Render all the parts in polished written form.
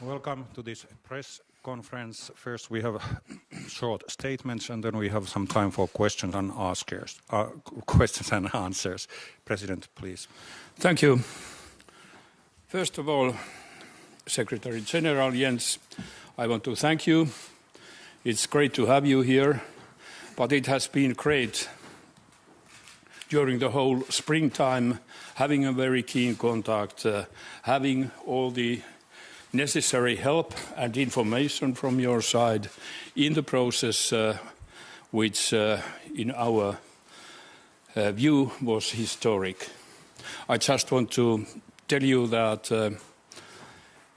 Welcome to this press conference. First we have short statements and then we have some time for questions and answers. President, please. Thank you. First of all, Secretary General Jens, I want to thank you. It's great to have you here, but it has been great during the whole springtime, having a very keen contact, having all the necessary help and information from your side in the process, which in our view was historic. I just want to tell you that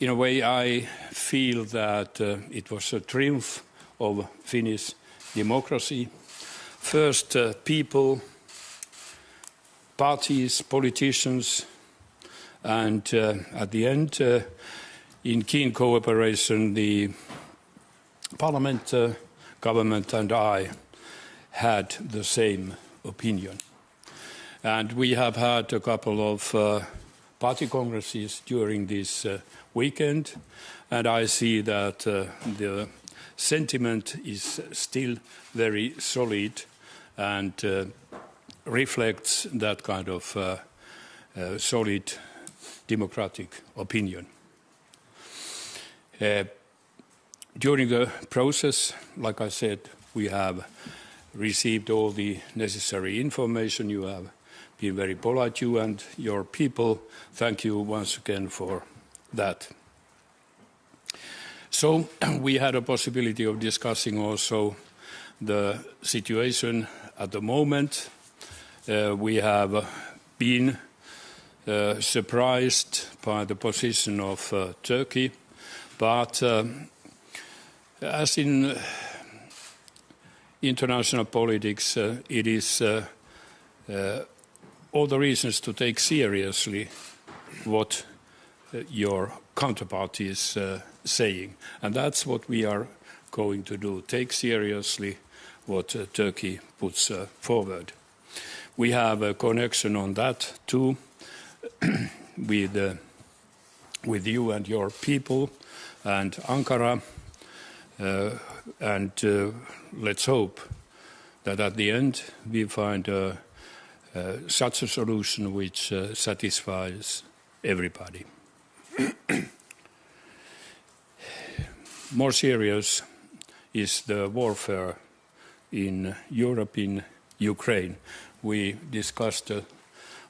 in a way I feel that it was a triumph of Finnish democracy. First, people, parties, politicians, and at the end, in keen cooperation, the Parliament, government and I had the same opinion. And we have had a couple of party congresses during this weekend, and I see that the sentiment is still very solid and reflects that kind of solid democratic opinion. During the process, like I said, we have received all the necessary information. You have been very polite, you and your people. Thank you once again for that. So we had a possibility of discussing also the situation at the moment. We have been surprised by the position of Turkey, but as in international politics, it is all the reasons to take seriously what your counterpart is saying. And that's what we are going to do, take seriously what Turkey puts forward. We have a connection on that too with you and your people and Ankara. And let's hope that at the end we find such a solution which satisfies everybody. More serious is the warfare in Europe, in Ukraine. We discussed a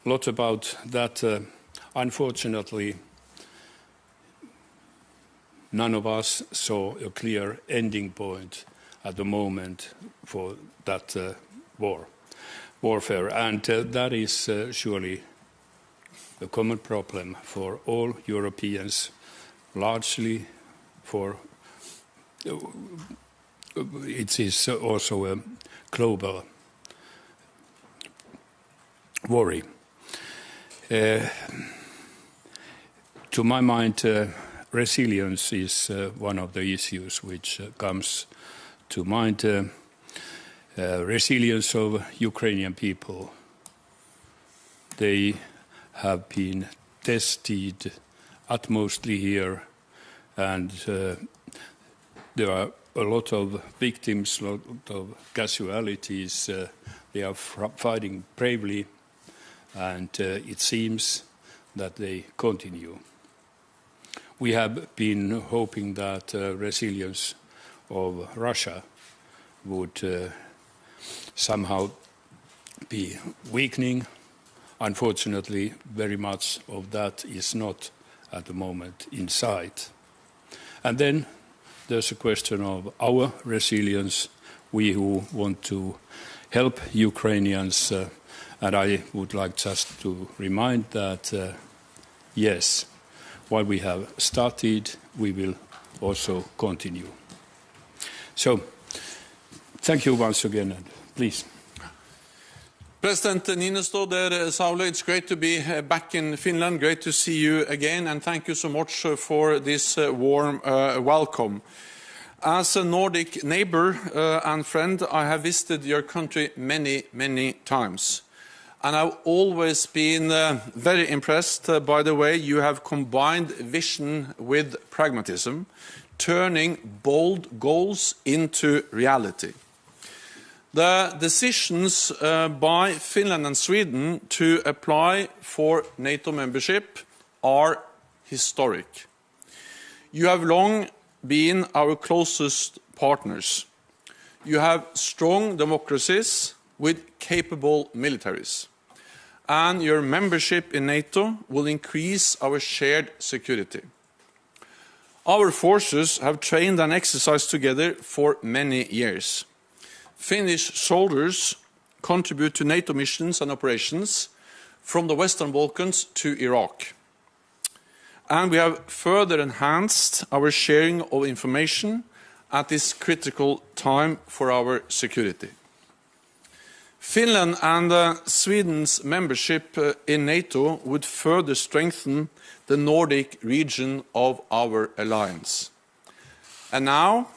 lot about that. Unfortunately, none of us saw a clear ending point at the moment for that warfare. And that is surely a common problem for all Europeans, largely for it is also a global worry. To my mind, resilience is one of the issues which comes to mind. Resilience of Ukrainian people. They have been tested utmostly here, and there are a lot of victims, a lot of casualties. They are fighting bravely, and it seems that they continue. We have been hoping that resilience of Russia would somehow be weakening. Unfortunately, very much of that is not at the moment in sight. And then there's a question of our resilience, we who want to help Ukrainians. And I would like just to remind that, yes, what we have started, we will also continue. So, thank you once again, and please. President Niinistö, Sauli, it's great to be back in Finland. Great to see you again, and thank you so much for this warm welcome. As a Nordic neighbor and friend, I have visited your country many, many times. and I've always been very impressed by the way you have combined vision with pragmatism, turning bold goals into reality. The decisions by Finland and Sweden to apply for NATO membership are historic. You have long been our closest partners. You have strong democracies with capable militaries. And your membership in NATO will increase our shared security. Our forces have trained and exercised together for many years. Finnish soldiers contribute to NATO missions and operations from the Western Balkans to Iraq. And we have further enhanced our sharing of information at this critical time for our security. Finland and Sweden's membership in NATO would further strengthen the Nordic region of our alliance. And now,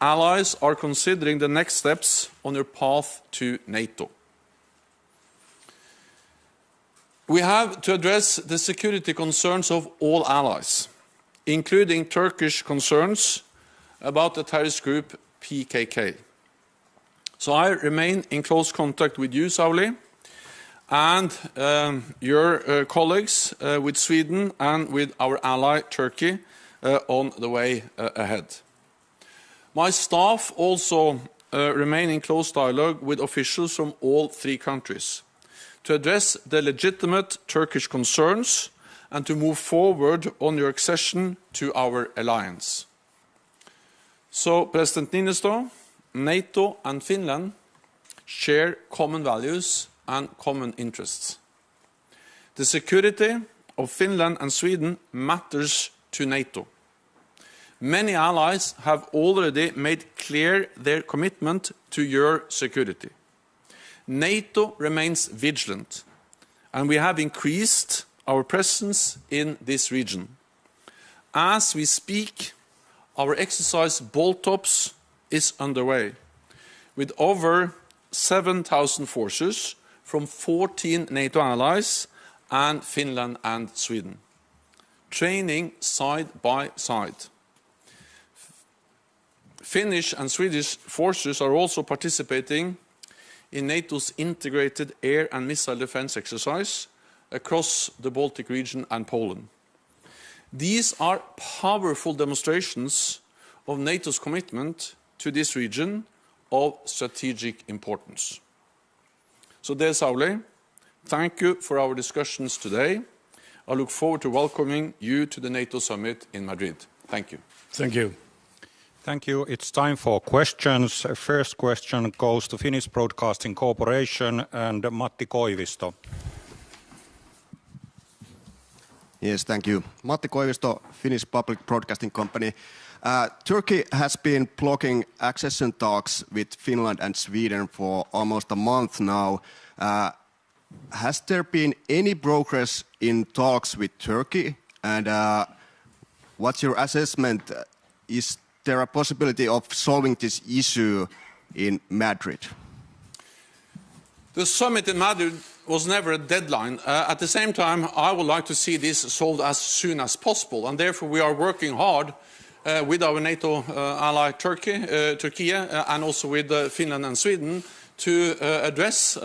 allies are considering the next steps on their path to NATO. We have to address the security concerns of all allies, including Turkish concerns about the terrorist group PKK. So I remain in close contact with you, Sauli, and your colleagues with Sweden and with our ally Turkey on the way ahead. My staff also remain in close dialogue with officials from all three countries to address the legitimate Turkish concerns and to move forward on your accession to our alliance. So, President Niinistö, NATO and Finland share common values and common interests. The security of Finland and Sweden matters to NATO. Many allies have already made clear their commitment to your security. NATO remains vigilant, and we have increased our presence in this region. As we speak, our exercise Boltops is underway, with over 7,000 forces from 14 NATO allies and Finland and Sweden, training side by side. Finnish and Swedish forces are also participating in NATO's integrated air and missile defense exercise across the Baltic region and Poland. These are powerful demonstrations of NATO's commitment to this region of strategic importance. So, dear Sauli, thank you for our discussions today. I look forward to welcoming you to the NATO summit in Madrid. Thank you. Thank you. Thank you. It's time for questions. First question goes to Finnish Broadcasting Corporation and Matti Koivisto. Yes, thank you. Matti Koivisto, Finnish Public Broadcasting Company. Turkey has been blocking accession talks with Finland and Sweden for almost a month now. Has there been any progress in talks with Turkey? And what's your assessment? Is there a possibility of solving this issue in Madrid? The summit in Madrid was never a deadline. At the same time, I would like to see this solved as soon as possible, and therefore we are working hard with our NATO ally Turkey, and also with Finland and Sweden to address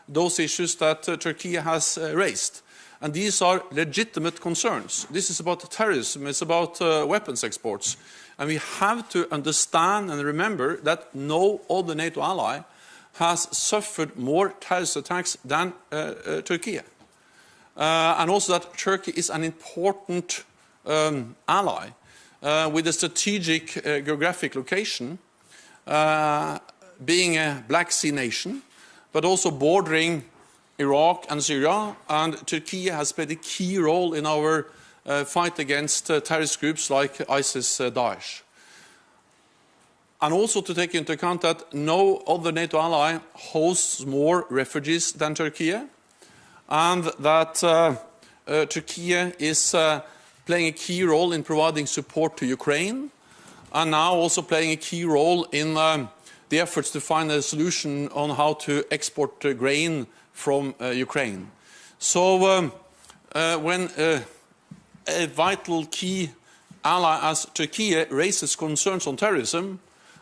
those issues that Turkey has raised. And these are legitimate concerns. This is about terrorism, it's about weapons exports. And we have to understand and remember that no other NATO ally has suffered more terrorist attacks than Turkey. And also that Turkey is an important ally with a strategic geographic location, being a Black Sea nation, but also bordering Iraq and Syria. And Turkey has played a key role in our fight against terrorist groups like ISIS, Daesh. And also to take into account that no other NATO ally hosts more refugees than Turkey, and that Turkey is playing a key role in providing support to Ukraine, and now also playing a key role in the efforts to find a solution on how to export grain from Ukraine. So when a vital key ally as Turkey raises concerns on terrorism,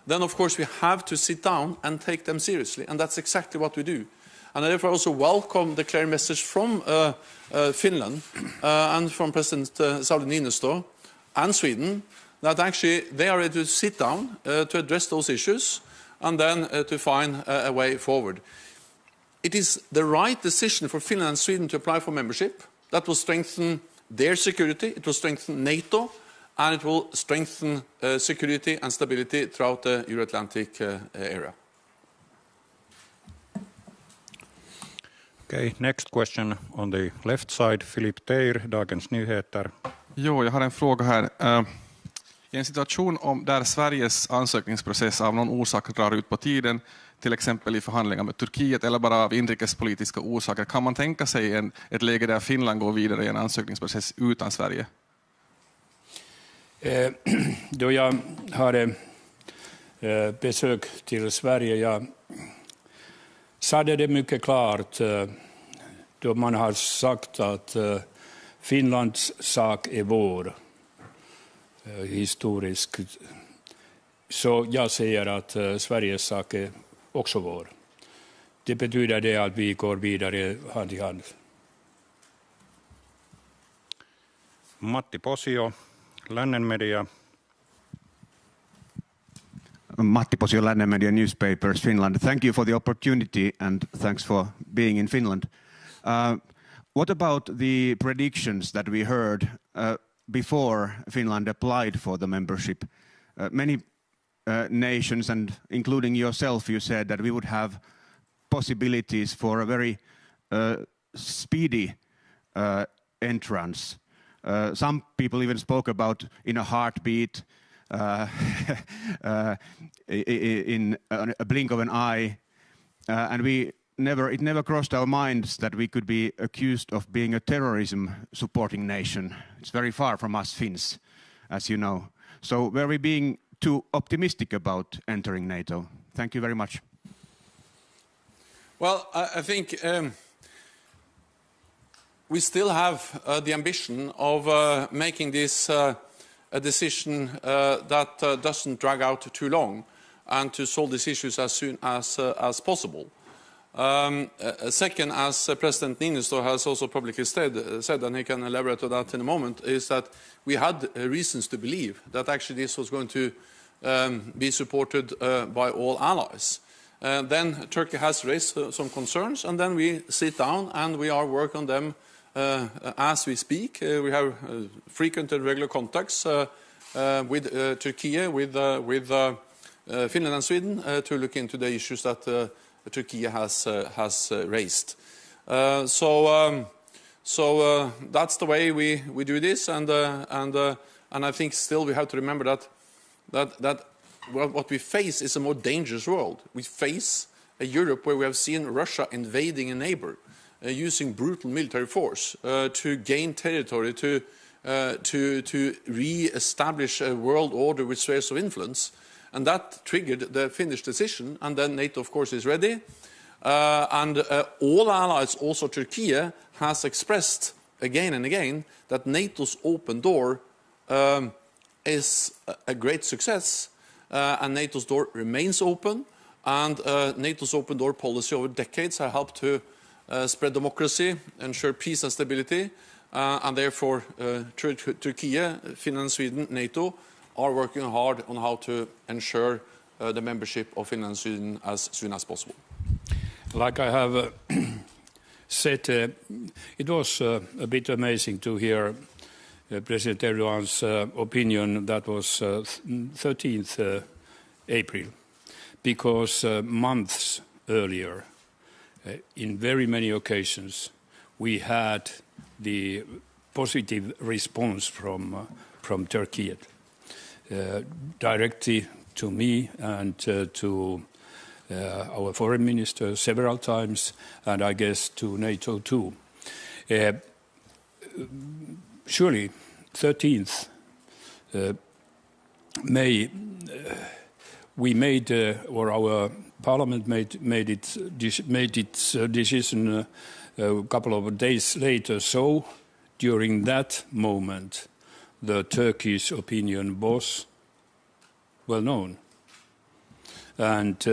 then of course we have to sit down and take them seriously, and that's exactly what we do. And I therefore also welcome the clear message from Finland and from President Sauli Niinistö and Sweden that actually they are ready to sit down to address those issues and then to find a way forward. It is the right decision for Finland and Sweden to apply for membership. That will strengthen their security, it will strengthen NATO, and it will strengthen security and stability throughout the Euro-Atlantic area. Okay, next question on the left side, Philip Teir, Dagens Nyheter. Jo, jag har en fråga här. I en situation där Sveriges ansökningsprocess av någon orsak drar ut på tiden, till exempel i förhandlingar med Turkiet eller bara av inrikespolitiska orsaker, kan man tänka sig ett läge där Finland går vidare i en ansökningsprocess utan Sverige? Då jag hade besök till Sverige, jag sa det mycket klart då man har sagt att Finlands sak är vår historiskt. Så jag säger att Sveriges sak är också vår. Det betyder det att vi går vidare hand i hand. Matti Posio, Lännen Media. Matti Posio, Lännen Media Newspapers, Finland. Thank you for the opportunity and thanks for being in Finland. What about the predictions that we heard before Finland applied for the membership? Many nations, and including yourself, you said that we would have possibilities for a very speedy entrance. Some people even spoke about in a heartbeat, in a blink of an eye, and it never crossed our minds that we could be accused of being a terrorism supporting nation. It's very far from us Finns, as you know. So were we being too optimistic about entering NATO? Thank you very much. Well, I think we still have the ambition of making this a decision that doesn't drag out too long and to solve these issues as soon as possible. Second, as President Niinistö has also publicly said, and he can elaborate on that in a moment, is that we had reasons to believe that actually this was going to be supported by all allies. Then Turkey has raised some concerns, and then we sit down and we are working on them as we speak. We have frequent and regular contacts with Turkey, with Finland and Sweden to look into the issues that Turkey has raised. So that's the way we do this, and I think still we have to remember that what we face is a more dangerous world. We face a Europe where we have seen Russia invading a neighbor, using brutal military force to gain territory, to re-establish a world order with spheres of influence. And that triggered the Finnish decision, and then NATO, of course, is ready. And all allies, also Turkey, has expressed again and again that NATO's open door is a great success, and NATO's door remains open, and NATO's open door policy over decades has helped to spread democracy, ensure peace and stability, and therefore Turkey, Finland, Sweden, NATO are working hard on how to ensure the membership of Finland and Sweden as soon as possible. Like I have said, it was a bit amazing to hear President Erdogan's opinion. That was 13th April, because months earlier, in very many occasions, we had the positive response from Turkey. Directly to me and to our foreign minister several times, and I guess to NATO too. Surely 13th May we made, or our parliament made its decision a couple of days later. So during that moment, the Turkish opinion was well known. And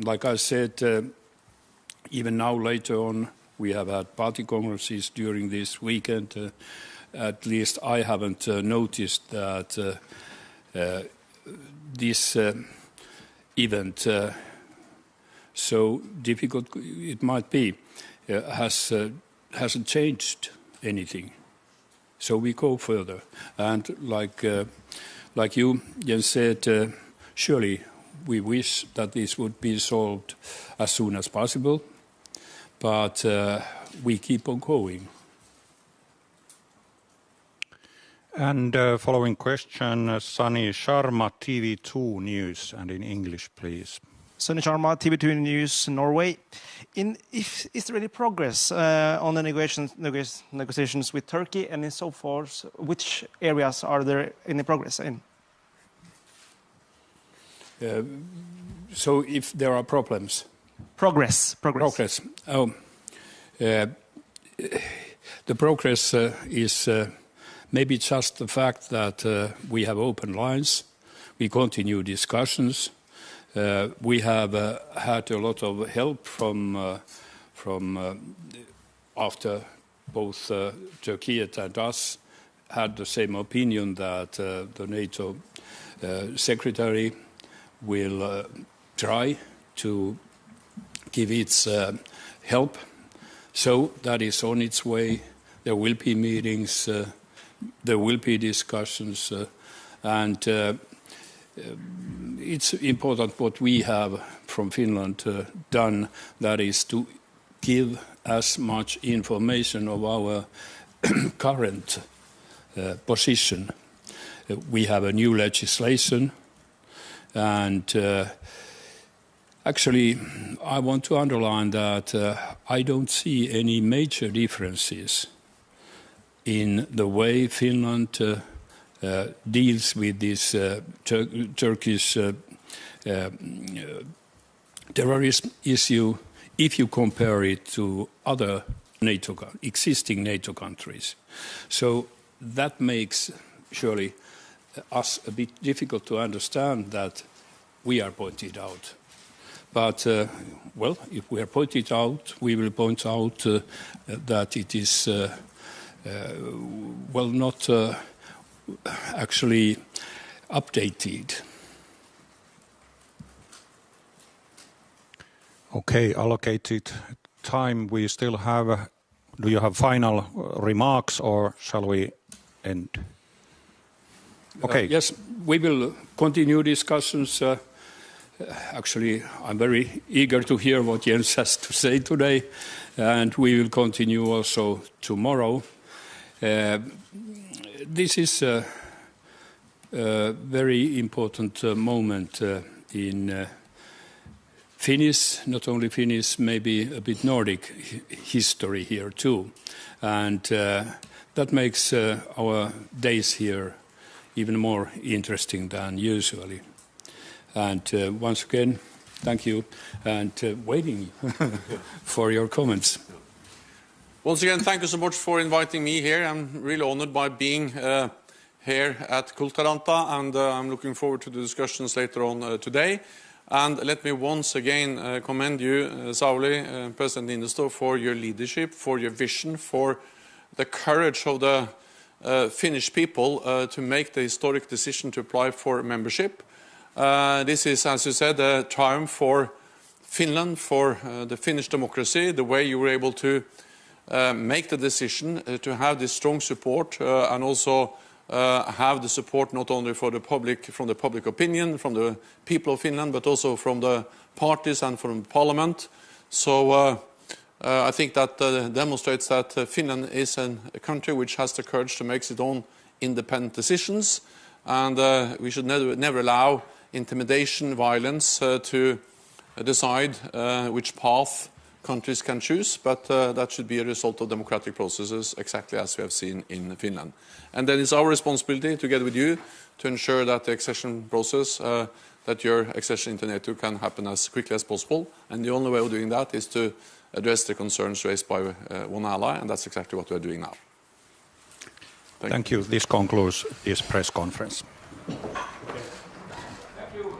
like I said, even now later on, we have had party congresses during this weekend. At least I haven't noticed that this event, so difficult it might be, hasn't changed anything. So we go further. And like you, Jens, said, surely we wish that this would be solved as soon as possible, but we keep on going. And following question, Sunny Sharma, TV2 News, and in English, please. Sunny Sharma, TV2 News, Norway. Is there any progress on the negotiations with Turkey, and in so forth, which areas are there any progress in? So if there are problems? Progress. Oh, the progress is maybe just the fact that we have open lines, we continue discussions. We have had a lot of help from after both Turkey and us had the same opinion that the NATO secretary will try to give its help. So that is on its way. There will be meetings, there will be discussions, and it's important what we have from Finland done, that is to give as much information of our current position. We have a new legislation, and actually I want to underline that I don't see any major differences in the way Finland deals with this Turkish terrorism issue if you compare it to other existing NATO countries. So that makes surely us a bit difficult to understand that we are pointed out. But, well, if we are pointed out, we will point out that it is, well, not actually updated. Okay, allocated time we still have. Do you have final remarks, or shall we end? Okay. Yes, we will continue discussions. Actually, I'm very eager to hear what Jens has to say today, and we will continue also tomorrow. This is a very important moment in Finnish, not only Finnish, maybe a bit Nordic history here too. And that makes our days here even more interesting than usually. And once again, thank you, and waiting for your comments. Once again, thank you so much for inviting me here. I'm really honored by being here at Kultaranta, and I'm looking forward to the discussions later on today. And let me once again commend you, Sauli, President Niinistö, for your leadership, for your vision, for the courage of the Finnish people to make the historic decision to apply for membership. This is, as you said, a triumph for Finland, for the Finnish democracy, the way you were able to make the decision to have this strong support and also have the support not only for the public, from the public opinion, from the people of Finland, but also from the parties and from Parliament. So I think that demonstrates that Finland is a country which has the courage to make its own independent decisions, and we should never allow intimidation, violence to decide which path countries can choose, but that should be a result of democratic processes, exactly as we have seen in Finland. And then it's our responsibility, together with you, to ensure that the accession process that your accession into NATO can happen as quickly as possible. And the only way of doing that is to address the concerns raised by one ally, and that's exactly what we're doing now. Thank you. This concludes this press conference. Thank you.